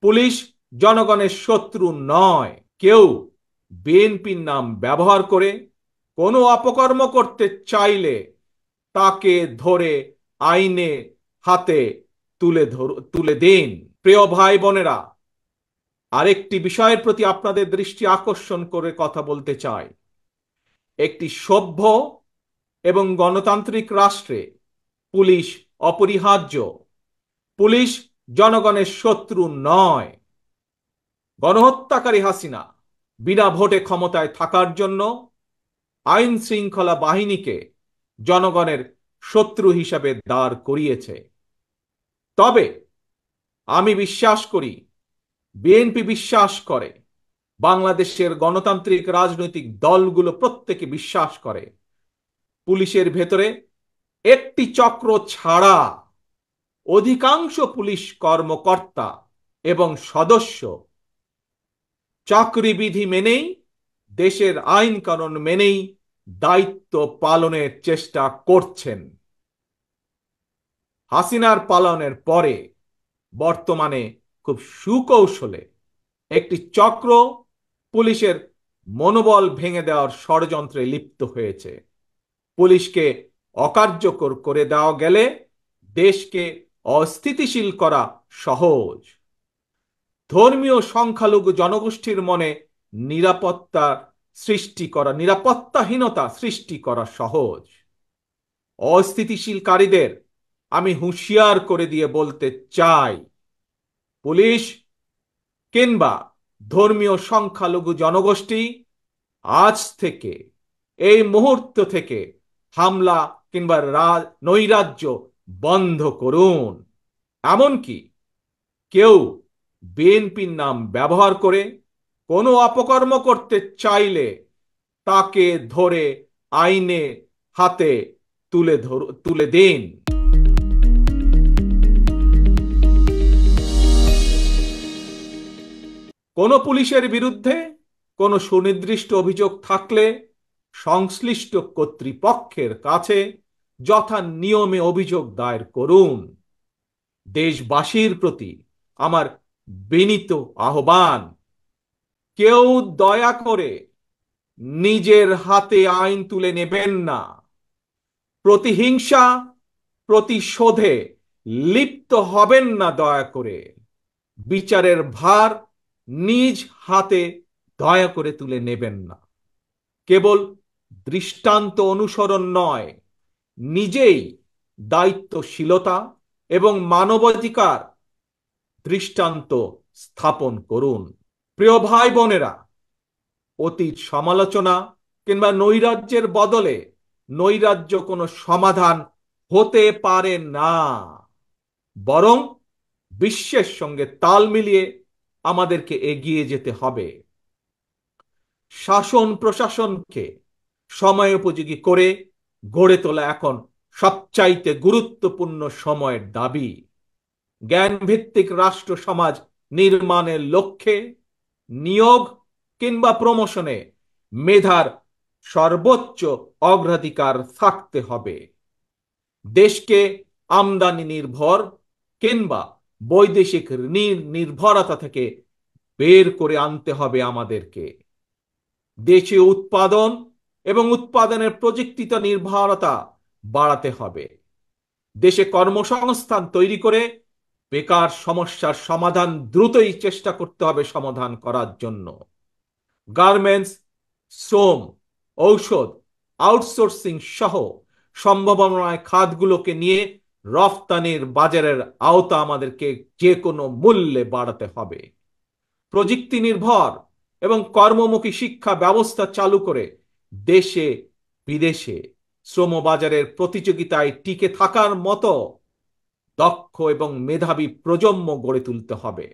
Police জনগণের শত্রু নয়। কেউ বিএনপির নাম ব্যবহার করে কোনো অপকর্ম করতে চাইলে তাকে ধরে আইনে হাতে তুলে দিন। প্রিয় ভাই বোনেরা, আরেকটি বিষয়ের প্রতি আপনাদের দৃষ্টি আকর্ষণ করে কথা বলতে চাই। একটি সভ্য এবং গণতান্ত্রিক রাষ্ট্রে পুলিশ অপরিহার্য। পুলিশ জনগণের শত্রু নয়। গণহত্যাকারী হাসিনা বিনা ভোটে ক্ষমতায় থাকার জন্য আইন শৃঙ্খলা বাহিনীকে জনগণের শত্রু হিসাবে দাঁড় করিয়েছে। তবে আমি বিশ্বাস করি, বিএনপি বিশ্বাস করে, বাংলাদেশের গণতান্ত্রিক রাজনৈতিক দলগুলো প্রত্যেকে বিশ্বাস করে, পুলিশের ভেতরে একটি চক্র ছাড়া অধিকাংশ পুলিশ কর্মকর্তা এবং সদস্য চাকরিবিধি মেনেই, দেশের আইন কানুন মেনেই দায়িত্ব পালনের চেষ্টা করছেন। হাসিনার পালনের পরে বর্তমানে খুব সুকৌশলে একটি চক্র পুলিশের মনোবল ভেঙে দেওয়ার ষড়যন্ত্রে লিপ্ত হয়েছে। পুলিশকে অকার্যকর করে দেওয়া গেলে দেশকে অস্থিতিশীল করা সহজ। ধর্মীয় সংখ্যালঘু জনগোষ্ঠীর মনে নিরাপত্তাহীনতা সৃষ্টি করা সহজ। অস্থিতিশীলকারীদের আমি হুঁশিয়ার করে দিয়ে বলতে চাই, পুলিশ কিংবা ধর্মীয় সংখ্যালঘু জনগোষ্ঠী আজ থেকে, এই মুহূর্ত থেকে হামলা কিংবা নৈরাজ্য বন্ধ করুন। এমনকি কেউ বিএনপির নাম ব্যবহার করে কোনো অপকর্ম করতে চাইলে তাকে ধরে আইনে হাতে তুলে দিন। কোনো পুলিশের বিরুদ্ধে কোনো সুনির্দিষ্ট অভিযোগ থাকলে সংশ্লিষ্ট কর্তৃপক্ষের কাছে যথা নিয়মে অভিযোগ দায়ের করুন। দেশবাসীর প্রতি আমার বিনীত আহ্বান, কেউ দয়া করে নিজের হাতে আইন তুলে নেবেন না। প্রতিহিংসা, প্রতিশোধে লিপ্ত হবেন না দয়া করে। বিচারের ভার নিজ হাতে দয়া করে তুলে নেবেন না। কেবল দৃষ্টান্ত অনুসরণ নয়, নিজেই দায়িত্বশীলতা এবং মানবাধিকার দৃষ্টান্ত স্থাপন করুন। প্রিয় ভাই বোনেরা, অতীত সমালোচনা কিংবা নৈরাজ্যের বদলে নৈরাজ্য কোনো সমাধান হতে পারে না। বরং বিশ্বের সঙ্গে তাল মিলিয়ে আমাদেরকে এগিয়ে যেতে হবে। শাসন প্রশাসনকে সময়োপযোগী করে গড়ে তোলা এখন সবচাইতে গুরুত্বপূর্ণ সময়ের দাবি। জ্ঞানভিত্তিক রাষ্ট্র সমাজ নির্মাণের লক্ষ্যে নিয়োগ কিংবা প্রমোশনে মেধার সর্বোচ্চ অগ্রাধিকার থাকতে হবে। দেশকে আমদানি নির্ভর কিংবা বৈদেশিক নির্ভরতা থেকে বের করে আনতে হবে আমাদেরকে। দেশে উৎপাদন এবং উৎপাদনের প্রযুক্তিত নির্ভরতা বাড়াতে হবে। দেশে কর্মসংস্থান তৈরি করে বেকার সমস্যার সমাধান দ্রুতই চেষ্টা করতে হবে সমাধান করার জন্য। গার্মেন্টস, শ্রম, ঔষধ, আউটসোর্সিং সহ সম্ভাবনায় খাতগুলোকে নিয়ে রফতানির বাজারের আওতা আমাদেরকে যে কোনো মূল্যে বাড়াতে হবে। প্রযুক্তি নির্ভর এবং কর্মমুখী শিক্ষা ব্যবস্থা চালু করে দেশে বিদেশে শ্রমবাজারের প্রতিযোগিতায় টিকে থাকার মতো দক্ষ এবং মেধাবী প্রজন্ম গড়ে তুলতে হবে।